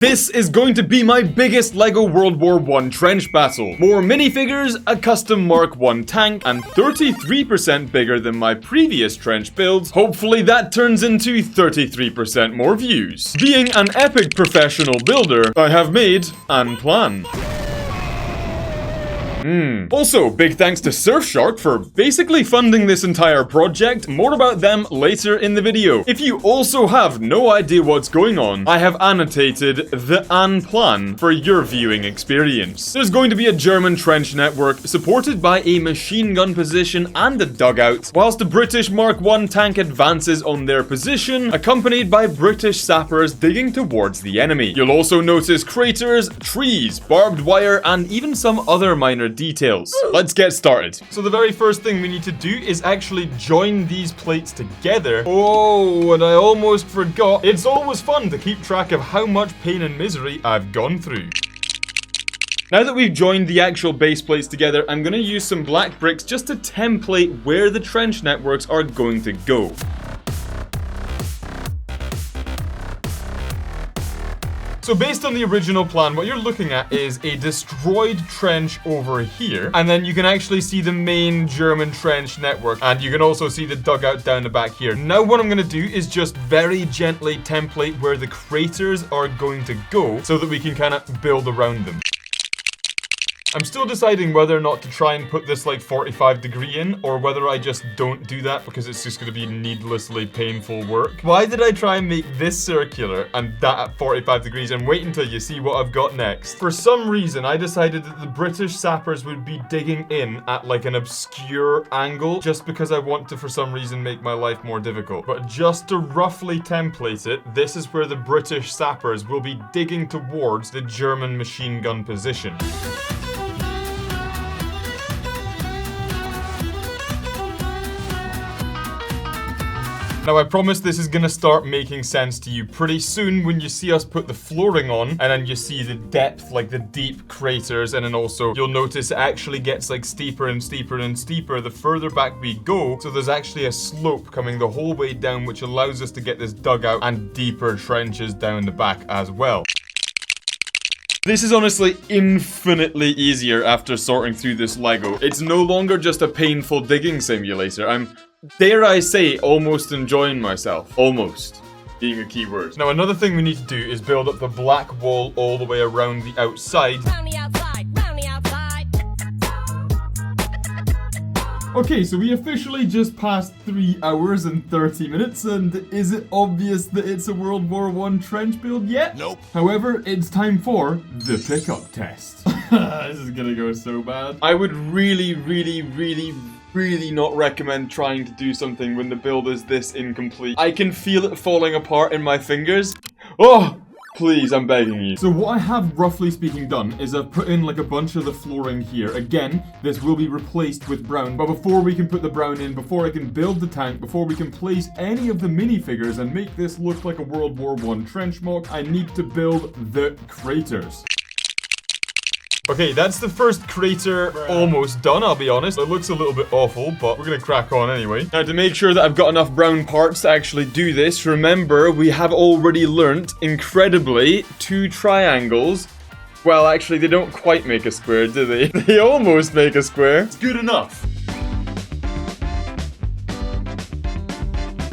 This is going to be my biggest LEGO World War I trench battle. More minifigures, a custom Mark I tank, and 33% bigger than my previous trench builds. Hopefully that turns into 33% more views. Being an epic professional builder, I have made an plan. Also, big thanks to Surfshark for basically funding this entire project. More about them later in the video. If you also have no idea what's going on, I have annotated the plan for your viewing experience. There's going to be a German trench network supported by a machine gun position and a dugout, whilst the British Mark I tank advances on their position, accompanied by British sappers digging towards the enemy. You'll also notice craters, trees, barbed wire, and even some other minor details. Let's get started. So the very first thing we need to do is actually join these plates together. Oh, and I almost forgot. It's always fun to keep track of how much pain and misery I've gone through. Now that we've joined the actual base plates together, I'm going to use some black bricks just to template where the trench networks are going to go. So based on the original plan, what you're looking at is a destroyed trench over here, and then you can actually see the main German trench network, and you can also see the dugout down the back here. Now what I'm going to do is just very gently template where the craters are going to go so that we can kind of build around them. I'm still deciding whether or not to try and put this like 45-degree in, or whether I just don't do that because it's just going to be needlessly painful work. Why did I try and make this circular and that at 45 degrees and wait until you see what I've got next? For some reason, I decided that the British sappers would be digging in at like an obscure angle just because I want to, for some reason, make my life more difficult. But just to roughly template it, this is where the British sappers will be digging towards the German machine gun position. Now I promise this is gonna start making sense to you pretty soon when you see us put the flooring on, and then you see the depth, like the deep craters, and then also you'll notice it actually gets like steeper and steeper and steeper the further back we go. So there's actually a slope coming the whole way down, which allows us to get this dugout and deeper trenches down the back as well. This is honestly infinitely easier after sorting through this LEGO. It's no longer just a painful digging simulator. I'm, dare I say, almost enjoying myself. Almost being a key word. Now another thing we need to do is build up the black wall all the way around the outside. Okay, so we officially just passed 3 hours and 30 minutes, and is it obvious that it's a World War I trench build yet? Nope. However, it's time for the pickup test. This is gonna go so bad. I would really not recommend trying to do something when the build is this incomplete. I can feel it falling apart in my fingers. Oh! Please, I'm begging you. So what I have, roughly speaking, done is I've put in like a bunch of the flooring here. Again, this will be replaced with brown. But before we can put the brown in, before I can build the tank, before we can place any of the minifigures and make this look like a World War I trench mock, I need to build the craters. Okay, that's the first crater almost done, I'll be honest. It looks a little bit awful, but we're gonna crack on anyway. Now, to make sure that I've got enough brown parts to actually do this, remember, we have already learnt, incredibly, 2 triangles. Well, actually, they don't quite make a square, do they? They almost make a square. It's good enough.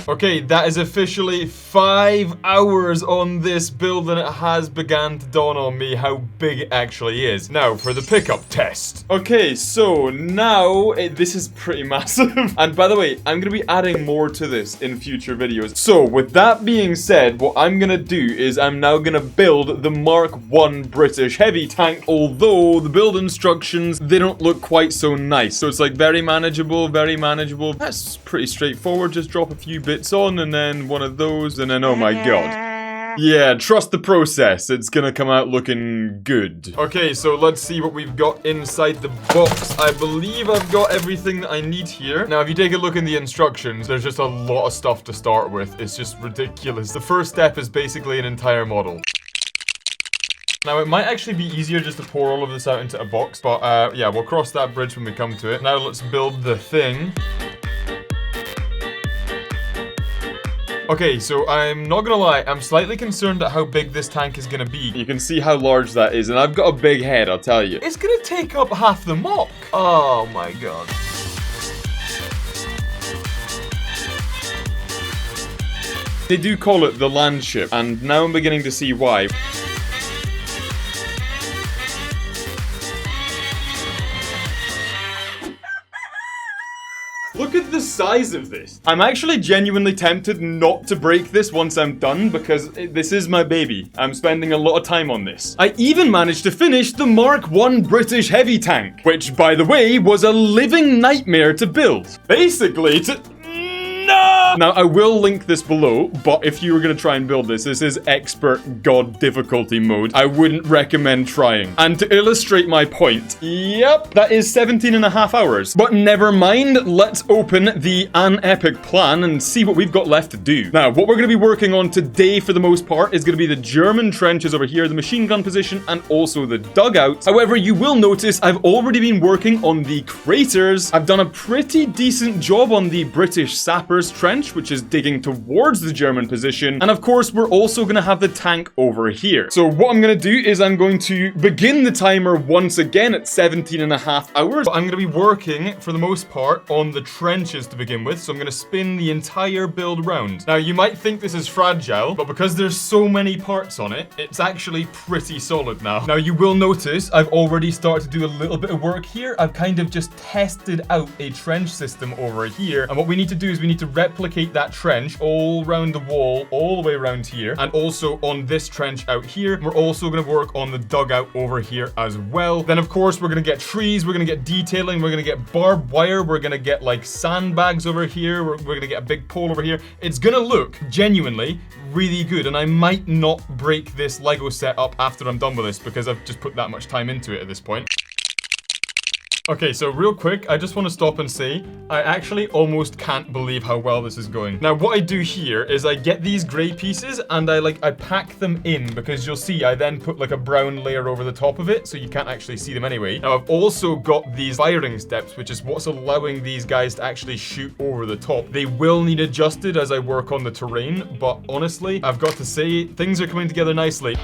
Okay, that is officially 5 hours on this build, and it has begun to dawn on me how big it actually is. Now, for the pickup test. Okay, so now, this is pretty massive. And by the way, I'm going to be adding more to this in future videos. So, with that being said, what I'm going to do is I'm now going to build the Mark I British heavy tank, although the build instructions, they don't look quite so nice. So it's like very manageable, very manageable. That's pretty straightforward. Just drop a few bits on, and then one of those, and then oh my god. Yeah, trust the process. It's gonna come out looking good. Okay, so let's see what we've got inside the box. I believe I've got everything that I need here. Now, if you take a look in the instructions, there's just a lot of stuff to start with. It's just ridiculous. The first step is basically an entire model. Now, it might actually be easier just to pour all of this out into a box, but yeah, we'll cross that bridge when we come to it. Now, let's build the thing. Okay, so I'm not gonna lie, I'm slightly concerned at how big this tank is gonna be. You can see how large that is, and I've got a big head, I'll tell you. It's gonna take up half the mock. Oh my god. They do call it the land ship, and now I'm beginning to see why. Look at the size of this. I'm actually genuinely tempted not to break this once I'm done because this is my baby. I'm spending a lot of time on this. I even managed to finish the Mark 1 British heavy tank, which, by the way, was a living nightmare to build. Basically, no! Now, I will link this below, but if you were going to try and build this, this is expert god difficulty mode. I wouldn't recommend trying. And to illustrate my point, yep, that is 17.5 hours. But never mind, let's open the An Epic plan and see what we've got left to do. Now, what we're going to be working on today for the most part is going to be the German trenches over here, the machine gun position, and also the dugout. However, you will notice I've already been working on the craters. I've done a pretty decent job on the British sappers trench, which is digging towards the German position. And of course, we're also going to have the tank over here. So what I'm going to do is I'm going to begin the timer once again at 17.5 hours. But I'm going to be working, for the most part, on the trenches to begin with. So I'm going to spin the entire build round. Now, you might think this is fragile, but because there's so many parts on it, it's actually pretty solid now. Now, you will notice I've already started to do a little bit of work here. I've kind of just tested out a trench system over here. And what we need to do is we need to replicate that trench all around the wall, all the way around here, and also on this trench out here. We're also going to work on the dugout over here as well. Then, of course, we're going to get trees, we're going to get detailing, we're going to get barbed wire, we're going to get like sandbags over here, we're going to get a big pole over here. It's going to look genuinely really good, and I might not break this Lego set up after I'm done with this because I've just put that much time into it at this point. Okay, so real quick, I just want to stop and say, I actually almost can't believe how well this is going. Now, what I do here is I get these gray pieces and I pack them in because you'll see I then put like a brown layer over the top of it so you can't actually see them anyway. Now, I've also got these firing steps, which is what's allowing these guys to actually shoot over the top. They will need adjusted as I work on the terrain, but honestly, I've got to say, things are coming together nicely.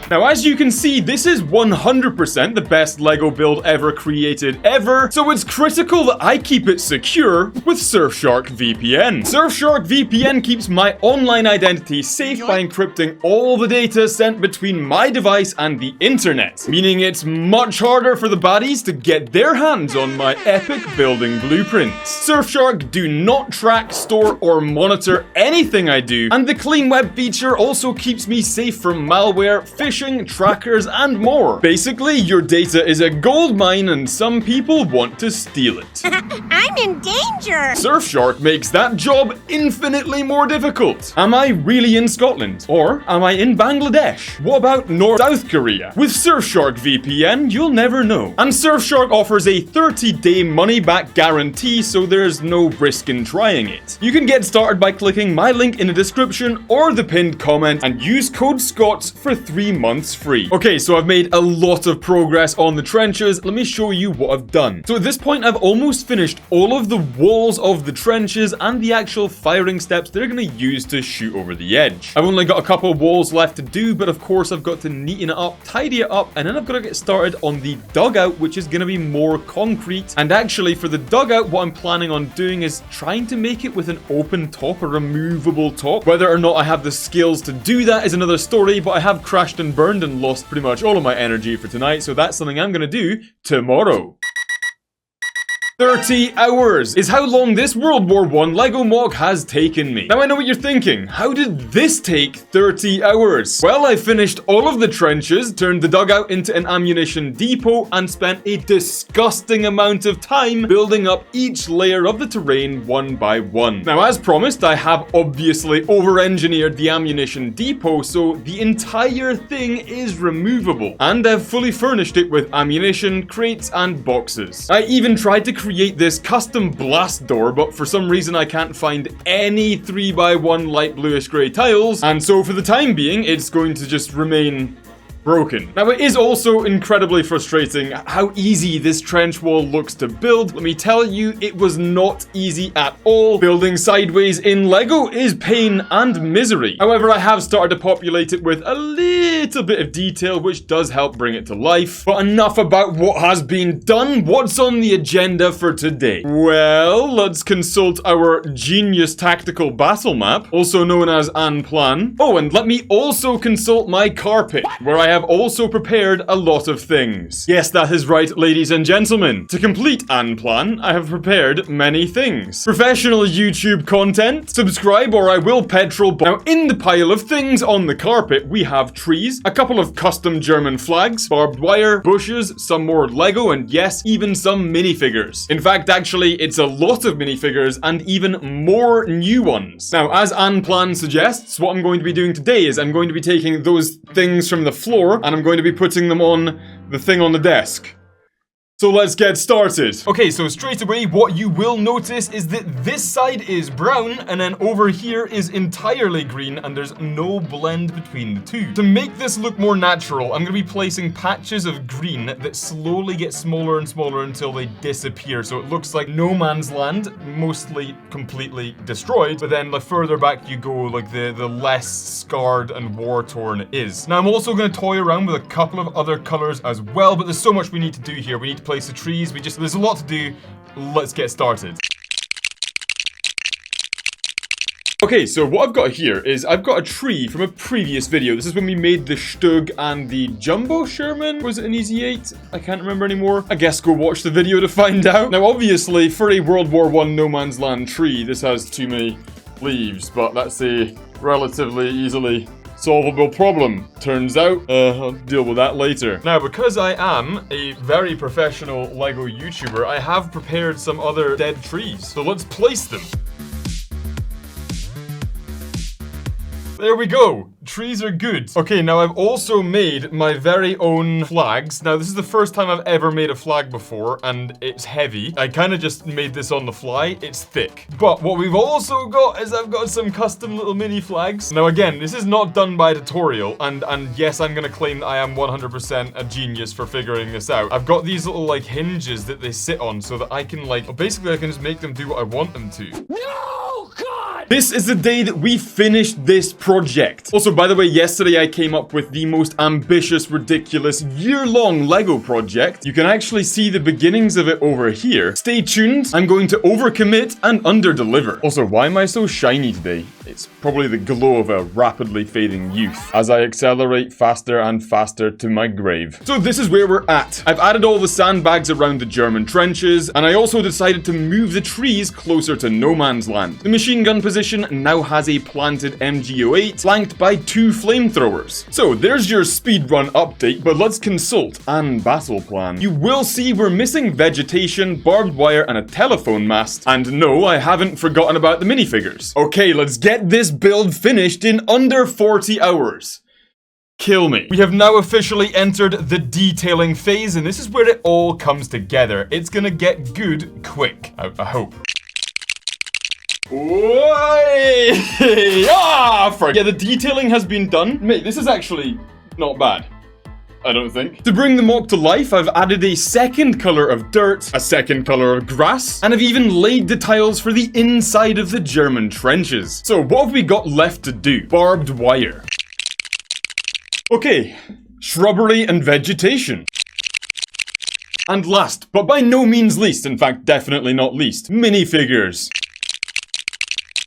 Now, as you can see, this is 100% the best Lego build ever created ever, so it's critical that I keep it secure with Surfshark VPN. Surfshark VPN keeps my online identity safe by encrypting all the data sent between my device and the internet, meaning it's much harder for the baddies to get their hands on my epic building blueprints. Surfshark do not track, store, or monitor anything I do, and the Clean Web feature also keeps me safe from malware, phishing, trackers, and more. Basically, your data is a gold mine and some people want to steal it. I'm in danger! Surfshark makes that job infinitely more difficult. Am I really in Scotland? Or am I in Bangladesh? What about South Korea? With Surfshark VPN, you'll never know. And Surfshark offers a 30-day money-back guarantee, so there's no risk in trying it. You can get started by clicking my link in the description or the pinned comment and use code SCOTS for 3 months free. Okay, so I've made a lot of progress on the trenches. Let me show you what I've done. So at this point, I've almost finished all of the walls of the trenches and the actual firing steps they're going to use to shoot over the edge. I've only got a couple of walls left to do, but of course I've got to neaten it up, tidy it up, and then I've got to get started on the dugout, which is going to be more concrete. And actually for the dugout, what I'm planning on doing is trying to make it with an open top, a removable top. Whether or not I have the skills to do that is another story, but I have crashed and burned and lost pretty much all of my energy for tonight, so that's something I'm gonna do tomorrow. 30 hours is how long this World War I Lego mock has taken me. Now I know what you're thinking. How did this take 30 hours? Well, I finished all of the trenches, turned the dugout into an ammunition depot, and spent a disgusting amount of time building up each layer of the terrain one by one. Now, as promised, I have obviously over-engineered the ammunition depot, so the entire thing is removable. And I've fully furnished it with ammunition, crates, and boxes. I even tried to create this custom blast door, but for some reason I can't find any 3x1 light bluish grey tiles, and so for the time being it's going to just remain broken. Now, it is also incredibly frustrating how easy this trench wall looks to build. Let me tell you, it was not easy at all. Building sideways in Lego is pain and misery. However, I have started to populate it with a little bit of detail, which does help bring it to life. But enough about what has been done. What's on the agenda for today? Well, let's consult our genius tactical battle map, also known as An Plan. Oh, and let me also consult my carpet, where I have also prepared a lot of things. Yes, that is right, ladies and gentlemen. To complete An Plan, I have prepared many things. Professional YouTube content, subscribe or I will petrol. Now, in the pile of things on the carpet, we have trees, a couple of custom German flags, barbed wire, bushes, some more Lego, and yes, even some minifigures. In fact, actually, it's a lot of minifigures and even more new ones. Now, as An Plan suggests, what I'm going to be doing today is I'm going to be taking those things from the floor and I'm going to be putting them on the thing on the desk. So let's get started. Okay, so straight away, what you will notice is that this side is brown, and then over here is entirely green, and there's no blend between the two. To make this look more natural, I'm going to be placing patches of green that slowly get smaller and smaller until they disappear. So it looks like no man's land, mostly completely destroyed, but then the further back you go, like the less scarred and war-torn it is. Now, I'm also going to toy around with a couple of other colors as well, but there's so much we need to do here. We need to place the trees, there's a lot to do. Let's get started. Okay, so what I've got here is I've got a tree from a previous video. This is when we made the Stug and the Jumbo Sherman. Was it an Easy 8? I can't remember anymore. I guess go watch the video to find out. Now, obviously, for a World War I no man's land tree, this has too many leaves, but that's a relatively easily solvable problem. Turns out, I'll deal with that later. Now, because I am a very professional Lego YouTuber, I have prepared some other dead trees. So let's place them. There we go. Trees are good. Okay, now I've also made my very own flags. Now, this is the first time I've ever made a flag before, and it's heavy. I kind of just made this on the fly. It's thick. But what we've also got is I've got some custom little mini flags. Now, again, this is not done by tutorial, and yes, I'm gonna claim that I am 100% a genius for figuring this out. I've got these little, like, hinges that they sit on so that I can, like, basically I can just make them do what I want them to. No, God! This is the day that we finished this project. Also, by the way, yesterday I came up with the most ambitious, ridiculous, year-long Lego project. You can actually see the beginnings of it over here. Stay tuned. I'm going to overcommit and under-deliver. Also, why am I so shiny today? It's probably the glow of a rapidly fading youth as I accelerate faster and faster to my grave. So this is where we're at. I've added all the sandbags around the German trenches, and I also decided to move the trees closer to no man's land. The machine gun position now has a planted MG08 flanked by 2 flamethrowers. So there's your speedrun update, but let's consult An battle plan. You will see we're missing vegetation, barbed wire, and a telephone mast. And no, I haven't forgotten about the minifigures. Okay, let's get this build finished in under 40 hours. Kill me. We have now officially entered the detailing phase, and this is where it all comes together. It's gonna get good quick, I hope. Yeah, the detailing has been done. Mate, this is actually not bad, I don't think. To bring the mock to life, I've added a second color of dirt, a second color of grass, and I've even laid the tiles for the inside of the German trenches. So what have we got left to do? Barbed wire. Okay, shrubbery and vegetation. And last, but by no means least, in fact, definitely not least, minifigures.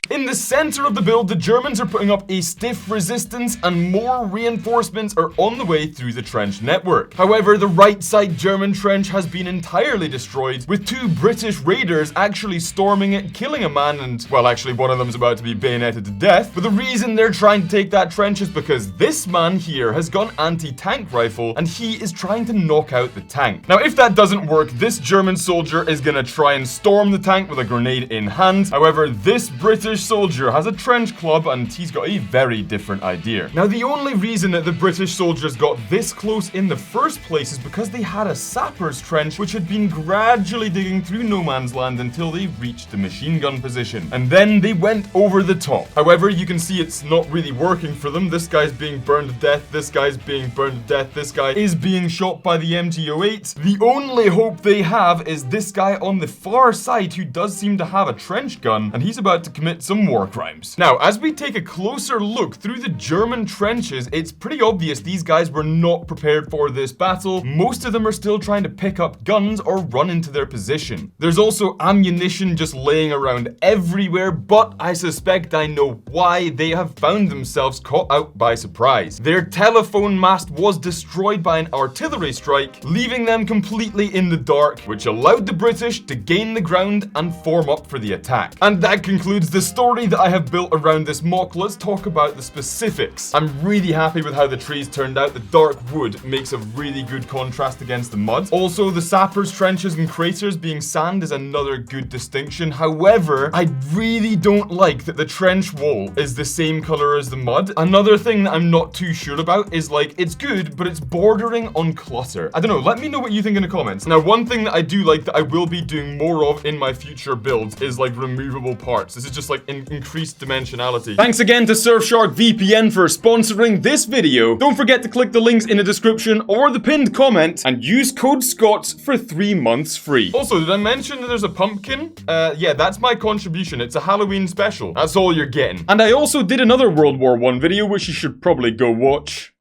In the center of the build, the Germans are putting up a stiff resistance and more reinforcements are on the way through the trench network. However, the right side German trench has been entirely destroyed, with 2 British raiders actually storming it, killing a man, and, well, actually one of them is about to be bayoneted to death. But the reason they're trying to take that trench is because this man here has got an anti-tank rifle and he is trying to knock out the tank. Now, if that doesn't work, this German soldier is gonna try and storm the tank with a grenade in hand. However, this British British soldier has a trench club and he's got a very different idea. Now, the only reason that the British soldiers got this close in the first place is because they had a sapper's trench which had been gradually digging through no man's land until they reached the machine gun position. And then they went over the top. However, you can see it's not really working for them. This guy's being burned to death. This guy's being burned to death. This guy is being shot by the MG08. The only hope they have is this guy on the far side who does seem to have a trench gun, and he's about to commit some war crimes. Now, as we take a closer look through the German trenches, it's pretty obvious these guys were not prepared for this battle. Most of them are still trying to pick up guns or run into their position. There's also ammunition just laying around everywhere, but I suspect I know why they have found themselves caught out by surprise. Their telephone mast was destroyed by an artillery strike, leaving them completely in the dark, which allowed the British to gain the ground and form up for the attack. And that concludes the story that I have built around this mock. Let's talk about the specifics. I'm really happy with how the trees turned out. The dark wood makes a really good contrast against the mud. Also, the sappers' trenches and craters being sand is another good distinction. However, I really don't like that the trench wall is the same color as the mud. Another thing that I'm not too sure about is, like, it's good, but it's bordering on clutter. I don't know, let me know what you think in the comments. Now, one thing that I do like that I will be doing more of in my future builds is, like, removable parts. This is just, like, increased dimensionality. Thanks again to Surfshark VPN for sponsoring this video. Don't forget to click the links in the description or the pinned comment and use code SCOTS for 3 months free. Also, did I mention that there's a pumpkin? Yeah, that's my contribution. It's a Halloween special. That's all you're getting. And I also did another World War I video, which you should probably go watch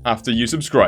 after you subscribe.